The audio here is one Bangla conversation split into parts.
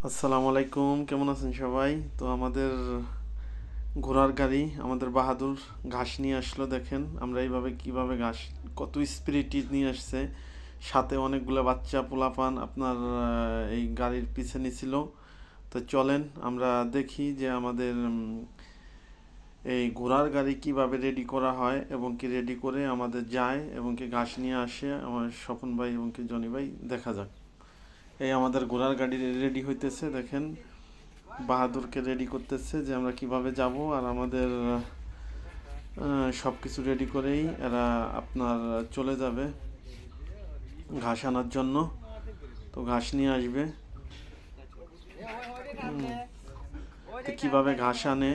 আসসালামু আলাইকুম, কেমন আছেন সবাই? তো আমাদের ঘোড়ার গাড়ি আমাদের বাহাদুর ঘাস নিয়ে আসলো। দেখেন আমরা এইভাবে কিভাবে ঘাস, কত স্পিরিট নিয়ে আসছে। সাথে অনেকগুলো বাচ্চা পোলাপান আপনার এই গাড়ির পিছনে ছিল। তো চলেন আমরা দেখি যে আমাদের এই ঘোড়ার গাড়ি কিভাবে রেডি করা হয় এবং কি রেডি করে আমাদের যায় এবং কি ঘাস নিয়ে আসে। আমার স্বপন ভাই এবং কি জনি ভাই, দেখা যাক। এই আমাদের ঘোড়ার গাড়ি রেডি হইতেছে, দেখেন বাহাদুরকে রেডি করতেছে যে আমরা কিভাবে যাব। আর আমাদের সব কিছু রেডি করেই এরা আপনার চলে যাবে ঘাস আনার জন্য। তো ঘাস নিয়ে আসবে। তো কীভাবে ঘাস আনে,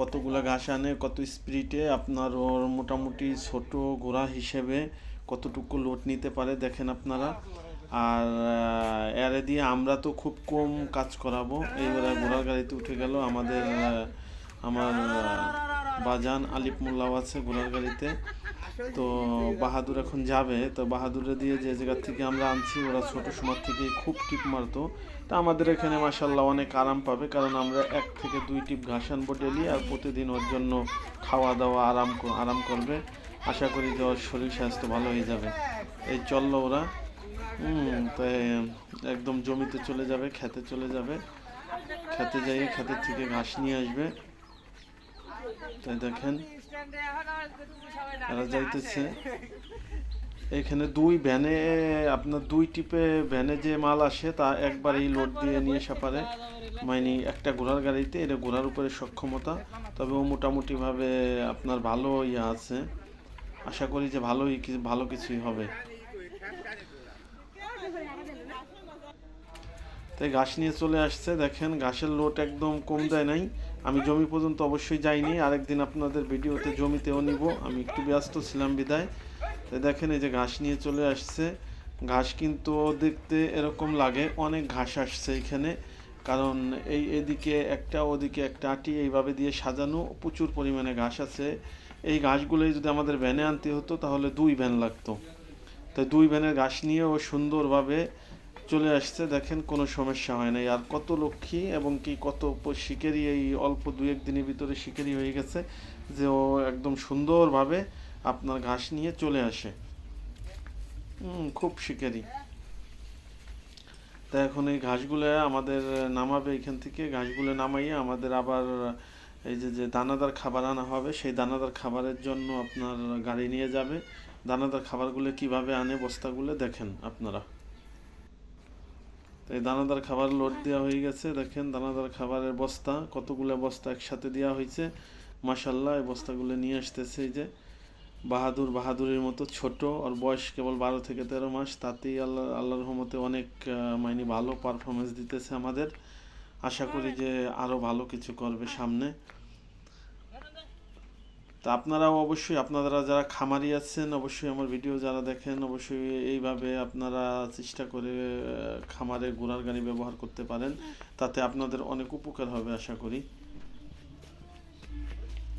কতগুলো ঘাস আনে, কত স্পিরিটে আপনার ওর মোটামুটি ছোট ঘোড়া হিসেবে কতটুকু লোড নিতে পারে দেখেন আপনারা। আর এর দিয়ে আমরা তো খুব কম কাজ করাবো। এইবারে ঘোড়ার গাড়িতে উঠে গেল আমাদের আমার বাজান আলিফ মোল্লাও আছে ঘোড়ার গাড়িতে। তো বাহাদুর এখন যাবে। তো বাহাদুরে দিয়ে যে জায়গা থেকে আমরা আনছি, ওরা ছোট সময় থেকে খুব টিপ মারতো। তা আমাদের এখানে মাসাল্লাহ অনেক আরাম পাবে, কারণ আমরা 1 থেকে 2 টিপ ঘাস আনবো ডেলি, আর প্রতিদিন ওর জন্য খাওয়া দাওয়া আরাম করবে। আশা করি যে ওর শরীর স্বাস্থ্য ভালো হয়ে যাবে। এই চললো ওরা। তাই একদম জমিতে চলে যাবে, খেতে চলে যাবে। খেতে যাই, খেতের থেকে ঘাস নিয়ে আসবে। তাই দেখেন এরা যাইতেছে। এখানে 2 ভ্যানে আপনার 2 টিপে ভ্যানে যে মাল আসে তা একবারেই লোড দিয়ে নিয়ে আসা পারে। মানে একটা ঘোড়ার গাড়িতে এটা ঘোড়ার উপরে সক্ষমতা। তবে ও মোটামুটিভাবে আপনার ভালো আছে। আশা করি যে ভালো কিছুই হবে। তাই ঘাস নিয়ে চলে আসছে। দেখেন ঘাসের লোড একদম কম দেয় নাই। আমি জমি পর্যন্ত অবশ্যই যাইনি, আরেকদিন আপনাদের ভিডিওতে জমিতেও নিব। আমি একটু ব্যস্ত ছিলাম বিদায়। তাই দেখেন এই যে ঘাস নিয়ে চলে আসছে। ঘাস কিন্তু দেখতে এরকম লাগে, অনেক ঘাস আসছে এখানে। কারণ এদিকে একটা ওদিকে একটা আটি এইভাবে দিয়ে সাজানো, প্রচুর পরিমাণে ঘাস আছে। এই ঘাসগুলোই যদি আমাদের ভ্যানে আনতে হতো তাহলে 2 ভ্যান লাগতো। তাই 2 ভ্যানের ঘাস নিয়ে ও সুন্দরভাবে চলে আসছে। দেখেন কোনো সমস্যা হয় নাই। আর কত লক্ষ্মী এবং কি কত শিকারি, এই অল্প 2-1 দিনের ভিতরে শিকারি হয়ে গেছে যে ও একদম সুন্দরভাবে আপনার ঘাস নিয়ে চলে আসে। খুব শিকারি। তা এখন এই ঘাসগুলো আমাদের নামাবে এখান থেকে। ঘাসগুলো নামাইয়ে আমাদের আবার এই যে দানাদার খাবার আনা হবে, সেই দানাদার খাবারের জন্য আপনার গাড়ি নিয়ে যাবে। দানাদার খাবারগুলো কিভাবে আনে বস্তাগুলো দেখেন আপনারা। তো এই দানাদার খাবার লোড দেওয়া হয়ে গেছে। দেখেন দানাদার খাবারের বস্তা, কতগুলো বস্তা একসাথে দেওয়া হয়েছে। মাশাল্লাহ এই বস্তাগুলো নিয়ে আসতেছে এই যে বাহাদুরের মতো ছোট। ওর বয়স কেবল 12 থেকে 13 মাস, তাতেই আল্লাহর রহমতে অনেক মানে ভালো পারফরমেন্স দিতেছে আমাদের। আশা করি যে আরও ভালো কিছু করবে সামনে। তা আপনারাও অবশ্যই, আপনারা যারা খামারি আছেন অবশ্যই আমার ভিডিও যারা দেখেন অবশ্যই এইভাবে আপনারা চেষ্টা করে খামারে ঘোড়ার গাড়ি ব্যবহার করতে পারেন। তাতে আপনাদের অনেক উপকার হবে আশা করি।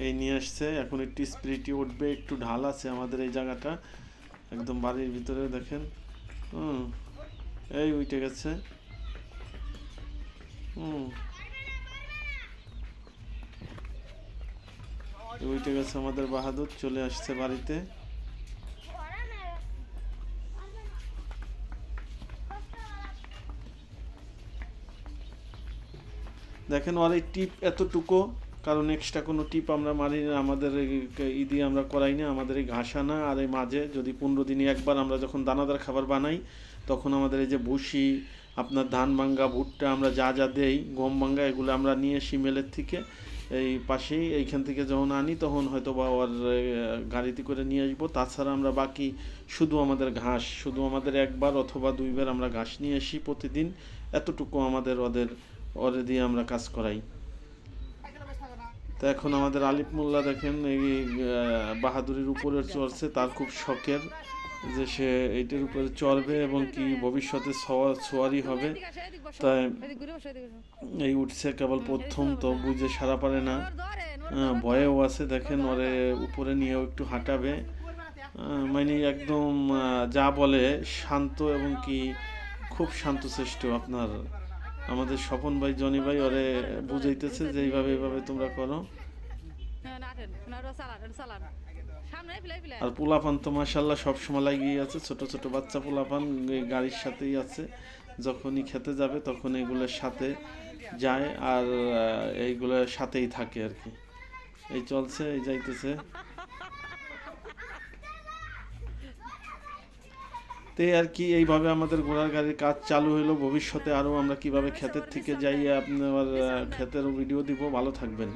এই নিয়ে আসছে, এখন একটু স্পিরিটি উঠবে, একটু ঢাল আছে আমাদের এই জায়গাটা একদম বাড়ির ভিতরে। দেখেন হুম এই উঠে গেছে। হুম উঠে গেছে আমাদের বাহাদুর, চলে আসছে বাড়িতে। দেখেন ওর এই টিপ এতটুকু, কারণ এক্সট্রা কোনো টিপ আমরা মারি না, আমাদের দিয়ে আমরা করাই না। আমাদের এই ঘাস আনা আর এই মাঝে যদি 15 দিনে একবার আমরা যখন দানাদার খাবার বানাই, তখন আমাদের এই যে ভুসি, আপনার ধান ভাঙ্গা, ভুট্টা, আমরা যা যা দেই, গম ভাঙ্গা, এগুলো আমরা নিয়ে আসি মেলের থেকে। এই পাশেই এইখান থেকে যখন আনি তখন হয়তো বা ওর গাড়িতে করে নিয়ে আসবো। তাছাড়া আমরা বাকি শুধু আমাদের ঘাস, শুধু আমাদের 1 বার অথবা 2 বার আমরা ঘাস নিয়ে আসি প্রতিদিন। এতটুকু আমাদের ওরে দিয়ে আমরা কাজ করাই। তো এখন আমাদের আলিফ মোল্লা দেখেন এই বাহাদুরের উপরে চড়ছে, তার খুব শখের যে সে এইটার উপরে চড়বে এবং কি ভবিষ্যতে সোয়ারি হবে। তাই এই উঠছে কেবল প্রথম, তো বুঝে সারা পারে না, ভয়েও আছে। দেখেন ওরে উপরে নিয়েও একটু হাঁটাবে। মানে একদম যা বলে শান্ত এবং কি খুব শান্তশিষ্ট আপনার আমাদের স্বপন ভাই জনি ভাই ওরে বুঝাইতেছে যে এইভাবে তোমরা করো। আর পোলাপান তো মাশাল্লাহ সবসময় লাগিয়ে আছে, ছোট ছোট বাচ্চা পোলাপান গাড়ির সাথেই আছে, যখনই খেতে যাবে তখন এগুলোর সাথে যায় আর এইগুলোর সাথেই থাকে আর কি। এই চলছে, এই যাইতেছে। তে আর কি এইভাবে আমাদের ঘোড়ার গাড়ির কাজ চালু হলো। ভবিষ্যতে আরও আমরা কিভাবে ক্ষেতের থেকে যাই আপনার ক্ষেতেরও ভিডিও দিব। ভালো থাকবেন।